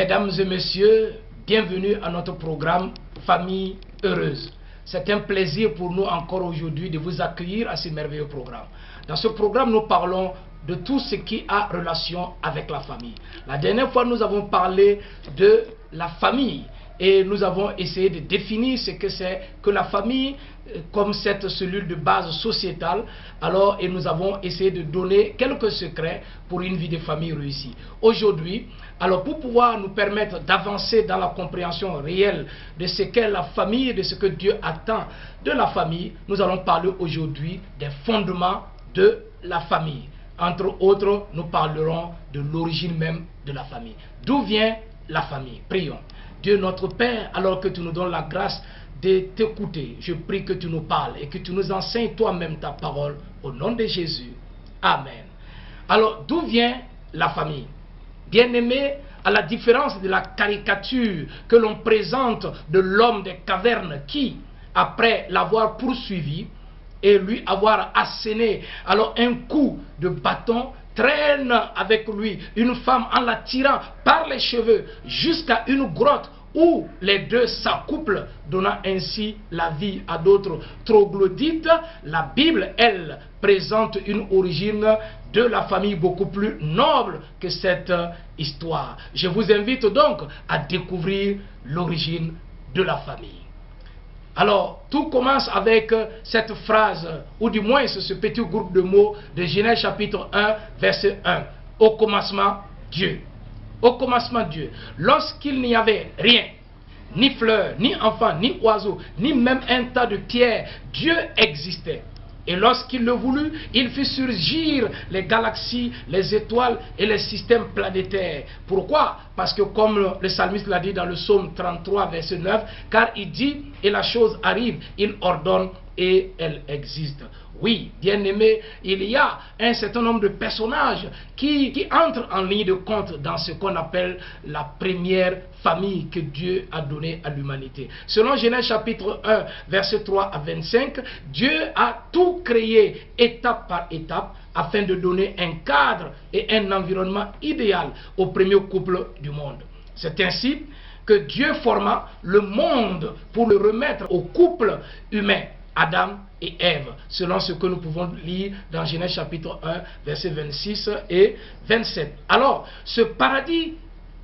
Mesdames et messieurs, bienvenue à notre programme Famille Heureuse. C'est un plaisir pour nous encore aujourd'hui de vous accueillir à ce merveilleux programme. Dans ce programme, nous parlons de tout ce qui a relation avec la famille. La dernière fois, nous avons parlé de la famille et nous avons essayé de définir ce que c'est que la famille comme cette cellule de base sociétale. Alors, et nous avons essayé de donner quelques secrets pour une vie de famille réussie. Aujourd'hui, alors pour pouvoir nous permettre d'avancer dans la compréhension réelle de ce qu'est la famille et de ce que Dieu attend de la famille, nous allons parler aujourd'hui des fondements de la famille. Entre autres, nous parlerons de l'origine même de la famille. D'où vient la famille? Prions. Dieu notre Père, alors que tu nous donnes la grâce de t'écouter, je prie que tu nous parles et que tu nous enseignes toi-même ta parole au nom de Jésus. Amen. Alors, d'où vient la famille? Bien-aimé, à la différence de la caricature que l'on présente de l'homme des cavernes qui, après l'avoir poursuivi et lui avoir asséné alors un coup de bâton, traîne avec lui une femme en la tirant par les cheveux jusqu'à une grotte où les deux s'accouplent, donnant ainsi la vie à d'autres troglodytes. La Bible, elle, présente une origine de la famille beaucoup plus noble que cette histoire. Je vous invite donc à découvrir l'origine de la famille. Alors, tout commence avec cette phrase, ou du moins ce petit groupe de mots de Genèse chapitre 1, verset 1. Au commencement, Dieu. Au commencement, Dieu. Lorsqu'il n'y avait rien, ni fleurs, ni enfants, ni oiseaux, ni même un tas de pierres, Dieu existait. Et lorsqu'il le voulut, il fit surgir les galaxies, les étoiles et les systèmes planétaires. Pourquoi? Parce que comme le psalmiste l'a dit dans le psaume 33, verset 9, car il dit, et la chose arrive, il ordonne et elle existe. Oui, bien-aimé, il y a un certain nombre de personnages qui entrent en ligne de compte dans ce qu'on appelle la première famille que Dieu a donnée à l'humanité. Selon Genèse chapitre 1, verset 3 à 25, Dieu a tout créé étape par étape afin de donner un cadre et un environnement idéal au premier couple du monde. C'est ainsi que Dieu forma le monde pour le remettre au couple humain, Adam et Ève, selon ce que nous pouvons lire dans Genèse chapitre 1, versets 26 et 27. Alors, ce paradis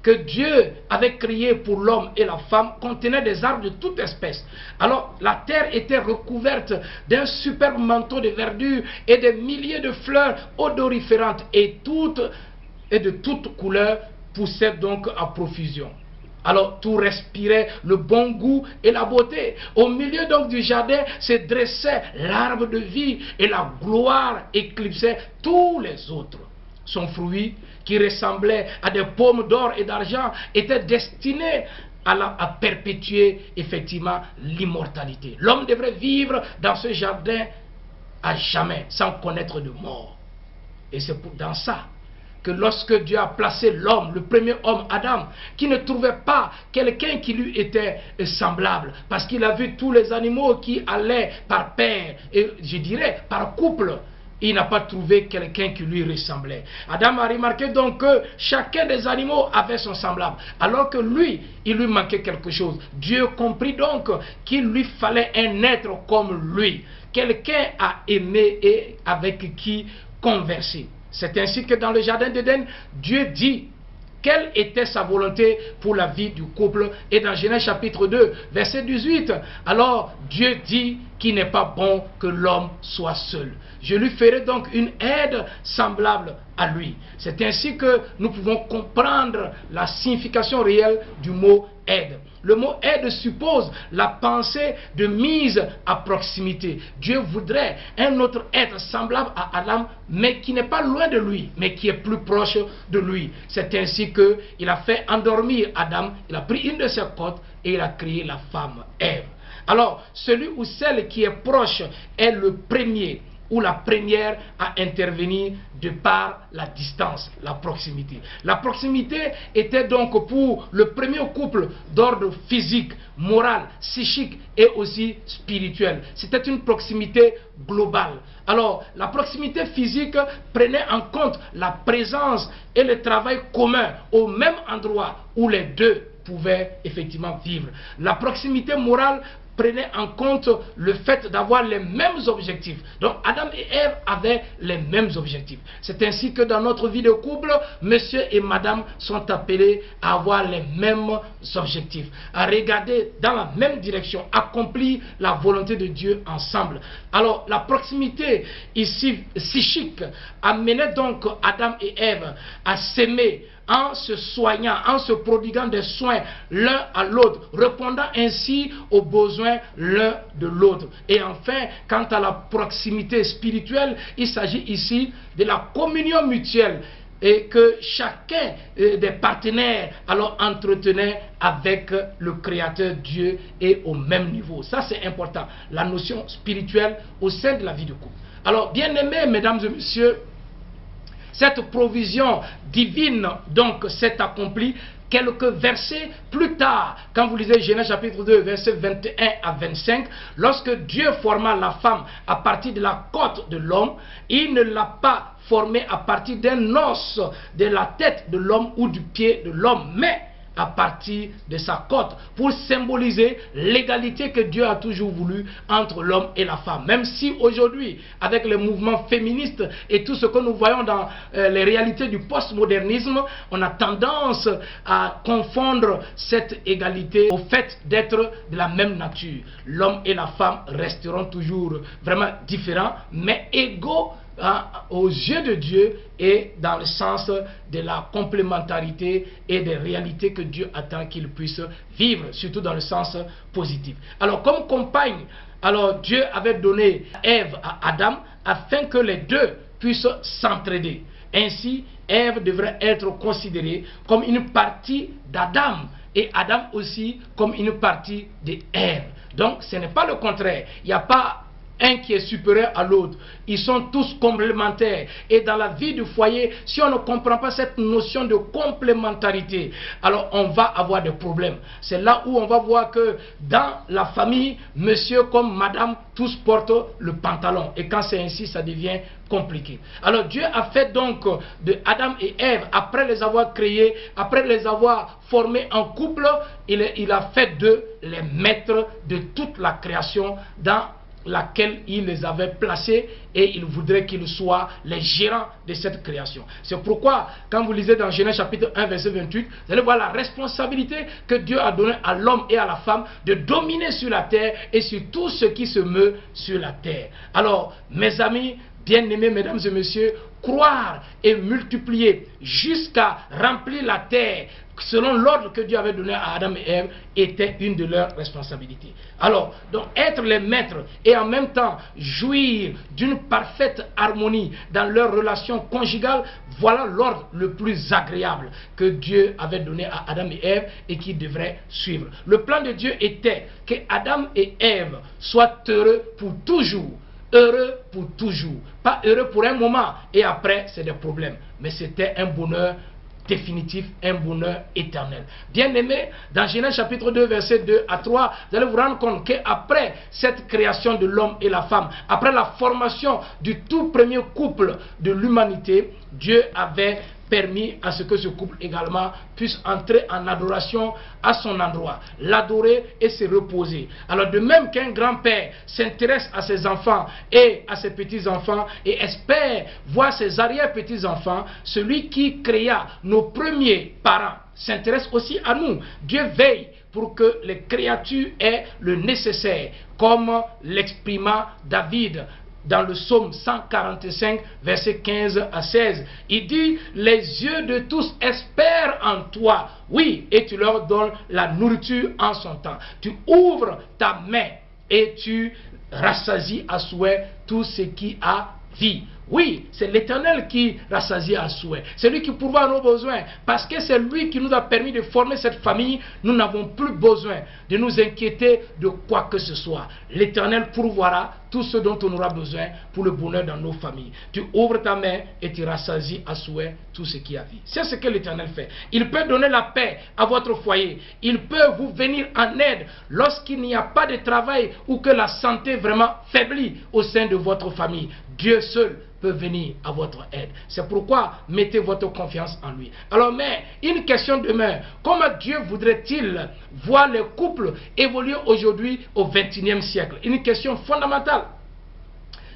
que Dieu avait créé pour l'homme et la femme contenait des arbres de toute espèce. Alors, la terre était recouverte d'un superbe manteau de verdure et des milliers de fleurs odoriférantes et de toutes couleurs poussaient donc à profusion. Alors tout respirait le bon goût et la beauté. Au milieu donc du jardin se dressait l'arbre de vie et la gloire éclipsait tous les autres. Son fruit, qui ressemblait à des pommes d'or et d'argent, était destiné à perpétuer effectivement l'immortalité. L'homme devrait vivre dans ce jardin à jamais, sans connaître de mort. Et c'est dans ça que lorsque Dieu a placé l'homme, le premier homme, Adam, qui ne trouvait pas quelqu'un qui lui était semblable, parce qu'il a vu tous les animaux qui allaient par paire, et je dirais par couple, il n'a pas trouvé quelqu'un qui lui ressemblait. Adam a remarqué donc que chacun des animaux avait son semblable, alors que lui, il lui manquait quelque chose. Dieu comprit donc qu'il lui fallait un être comme lui, quelqu'un à aimer et avec qui converser. C'est ainsi que dans le jardin d'Éden, Dieu dit quelle était sa volonté pour la vie du couple. Et dans Genèse chapitre 2, verset 18, alors Dieu dit qu'il n'est pas bon que l'homme soit seul. Je lui ferai donc une aide semblable à lui. C'est ainsi que nous pouvons comprendre la signification réelle du mot aide. Le mot aide suppose la pensée de mise à proximité. Dieu voudrait un autre être semblable à Adam, mais qui n'est pas loin de lui, mais qui est plus proche de lui. C'est ainsi qu'il a fait endormir Adam, il a pris une de ses côtes et il a créé la femme Ève. Alors, celui ou celle qui est proche est le premier. ou la première à intervenir de par la distance, la proximité. La proximité était donc pour le premier couple d'ordre physique, moral, psychique et aussi spirituel. C'était une proximité globale. Alors, la proximité physique prenait en compte la présence et le travail commun au même endroit où les deux pouvaient effectivement vivre. La proximité morale prenait en compte le fait d'avoir les mêmes objectifs. Donc Adam et Ève avaient les mêmes objectifs. C'est ainsi que dans notre vie de couple, monsieur et madame sont appelés à avoir les mêmes objectifs, à regarder dans la même direction, accomplir la volonté de Dieu ensemble. Alors la proximité ici psychique amenait donc Adam et Ève à s'aimer, en se soignant, en se prodiguant des soins l'un à l'autre, répondant ainsi aux besoins l'un de l'autre. Et enfin, quant à la proximité spirituelle, il s'agit ici de la communion mutuelle et que chacun des partenaires alors entretenait avec le Créateur Dieu et au même niveau. Ça c'est important, la notion spirituelle au sein de la vie de couple. Alors bien aimés, mesdames et messieurs, cette provision divine donc s'est accomplie quelques versets plus tard, quand vous lisez Genèse chapitre 2, versets 21 à 25, lorsque Dieu forma la femme à partir de la côte de l'homme, il ne l'a pas formée à partir d'un os de la tête de l'homme ou du pied de l'homme, mais à partir de sa côte, pour symboliser l'égalité que Dieu a toujours voulu entre l'homme et la femme. Même si aujourd'hui, avec les mouvements féministes et tout ce que nous voyons dans les réalités du postmodernisme, on a tendance à confondre cette égalité au fait d'être de la même nature. L'homme et la femme resteront toujours vraiment différents, mais égaux aux yeux de Dieu et dans le sens de la complémentarité et des réalités que Dieu attend qu'ils puissent vivre, surtout dans le sens positif. Alors comme compagne, alors Dieu avait donné Ève à Adam afin que les deux puissent s'entraider. Ainsi, Ève devrait être considérée comme une partie d'Adam et Adam aussi comme une partie d'Ève. Donc ce n'est pas le contraire. Il n'y a pas un qui est supérieur à l'autre. Ils sont tous complémentaires. Et dans la vie du foyer, si on ne comprend pas cette notion de complémentarité, alors on va avoir des problèmes. C'est là où on va voir que dans la famille, monsieur comme madame, tous portent le pantalon. Et quand c'est ainsi, ça devient compliqué. Alors Dieu a fait donc de Adam et Ève, après les avoir créés, après les avoir formés en couple, il a fait d'eux les maîtres de toute la création dans laquelle il les avait placés et il voudrait qu'ils soient les gérants de cette création. C'est pourquoi, quand vous lisez dans Genèse chapitre 1, verset 28, vous allez voir la responsabilité que Dieu a donnée à l'homme et à la femme de dominer sur la terre et sur tout ce qui se meut sur la terre. Alors, mes amis, bien-aimés, mesdames et messieurs, croire et multiplier jusqu'à remplir la terre selon l'ordre que Dieu avait donné à Adam et Ève était une de leurs responsabilités. Alors, donc être les maîtres et en même temps jouir d'une parfaite harmonie dans leur relation conjugale, voilà l'ordre le plus agréable que Dieu avait donné à Adam et Ève et qui devrait suivre. Le plan de Dieu était que Adam et Ève soient heureux pour toujours. Heureux pour toujours. Pas heureux pour un moment et après c'est des problèmes. Mais c'était un bonheur définitif, un bonheur éternel. Bien aimé, dans Genèse chapitre 2, verset 2 à 3, vous allez vous rendre compte qu'après cette création de l'homme et la femme, après la formation du tout premier couple de l'humanité, Dieu avait permis à ce que ce couple également puisse entrer en adoration à son endroit, l'adorer et se reposer. Alors de même qu'un grand-père s'intéresse à ses enfants et à ses petits-enfants et espère voir ses arrière-petits-enfants, celui qui créa nos premiers parents s'intéresse aussi à nous. Dieu veille pour que les créatures aient le nécessaire, comme l'exprima David dans le psaume 145, verset 15 à 16. Il dit, les yeux de tous espèrent en toi. Oui, et tu leur donnes la nourriture en son temps. Tu ouvres ta main et tu rassasies à souhait tout ce qui a vie. Oui, c'est l'Éternel qui rassasie à souhait. C'est lui qui pourvoit nos besoins. Parce que c'est lui qui nous a permis de former cette famille, nous n'avons plus besoin de nous inquiéter de quoi que ce soit. L'Éternel pourvoira tout ce dont on aura besoin pour le bonheur dans nos familles. Tu ouvres ta main et tu rassasies à souhait tout ce qui a vie. C'est ce que l'Éternel fait. Il peut donner la paix à votre foyer. Il peut vous venir en aide lorsqu'il n'y a pas de travail ou que la santé vraiment faiblit au sein de votre famille. Dieu seul peut venir à votre aide. C'est pourquoi mettez votre confiance en lui. Alors, mais une question demeure. Comment Dieu voudrait-il voir les couples évoluer aujourd'hui au XXIe siècle? Une question fondamentale.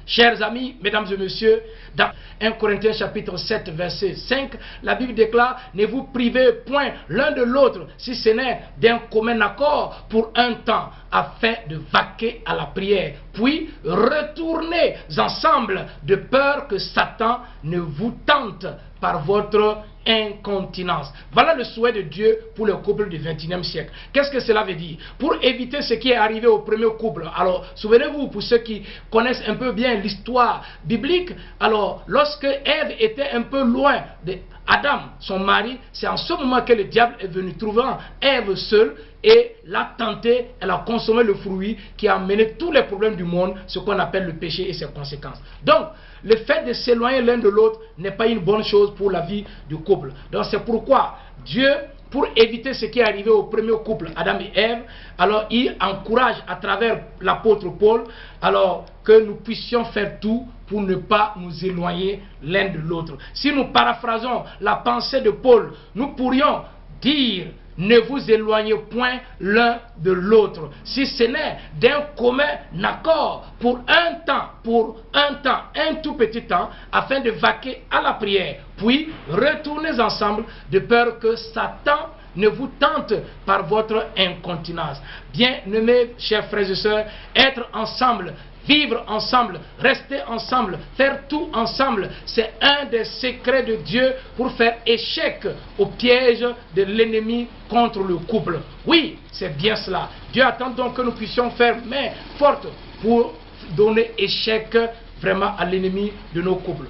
Chers amis, mesdames et messieurs, dans 1 Corinthiens chapitre 7, verset 5, la Bible déclare: ne vous privez point l'un de l'autre, si ce n'est d'un commun accord pour un temps, afin de vaquer à la prière, puis retournez ensemble, de peur que Satan ne vous tente par votre incontinence. Voilà le souhait de Dieu pour le couple du XXIe siècle. Qu'est-ce que cela veut dire? Pour éviter ce qui est arrivé au premier couple. Alors, souvenez-vous, pour ceux qui connaissent un peu bien l'histoire biblique, alors, lorsque Ève était un peu loin de Adam, son mari, c'est en ce moment que le diable est venu trouver Ève seule et l'a tentée, elle a consommé le fruit qui a amené tous les problèmes du monde, ce qu'on appelle le péché et ses conséquences. Donc, le fait de s'éloigner l'un de l'autre n'est pas une bonne chose pour la vie du couple. Donc, c'est pourquoi Dieu, pour éviter ce qui est arrivé au premier couple, Adam et Ève, alors il encourage à travers l'apôtre Paul, alors que nous puissions faire tout pour ne pas nous éloigner l'un de l'autre. Si nous paraphrasons la pensée de Paul, nous pourrions dire: ne vous éloignez point l'un de l'autre, si ce n'est d'un commun accord pour un temps, un tout petit temps, afin de vaquer à la prière, puis retournez ensemble, de peur que Satan ne vous tente par votre incontinence. Bien-aimés, chers frères et sœurs, être ensemble, vivre ensemble, rester ensemble, faire tout ensemble, c'est un des secrets de Dieu pour faire échec au piège de l'ennemi contre le couple. Oui, c'est bien cela. Dieu attend donc que nous puissions faire main forte pour donner échec vraiment à l'ennemi de nos couples.